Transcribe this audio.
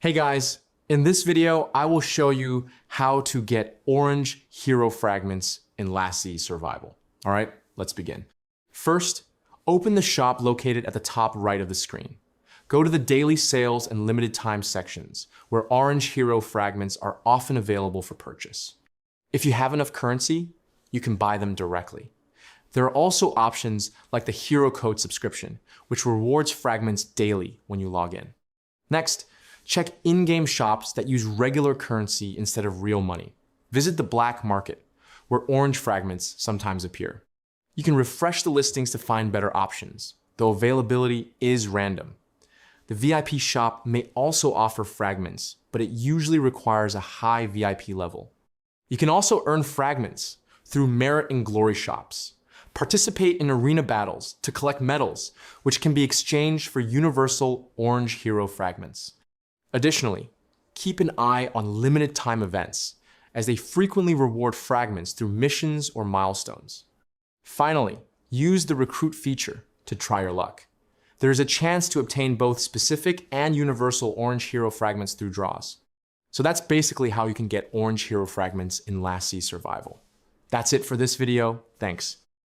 Hey guys, in this video, I will show you how to get Orange Hero Fragments in Last Sea Survival. All right, let's begin. First, open the shop located at the top right of the screen. Go to the daily sales and limited time sections, where Orange Hero Fragments are often available for purchase. If you have enough currency, you can buy them directly. There are also options like the Hero Code subscription, which rewards fragments daily when you log in. Next, check in-game shops that use regular currency instead of real money. Visit the black market, where orange fragments sometimes appear. You can refresh the listings to find better options, though availability is random. The VIP shop may also offer fragments, but it usually requires a high VIP level. You can also earn fragments through merit and glory shops. Participate in arena battles to collect medals, which can be exchanged for universal Orange Hero Fragments. Additionally, keep an eye on limited time events, as they frequently reward fragments through missions or milestones. Finally, use the recruit feature to try your luck. There is a chance to obtain both specific and universal Orange Hero Fragments through draws. So that's basically how you can get Orange Hero Fragments in Last Sea Survival. That's it for this video. Thanks.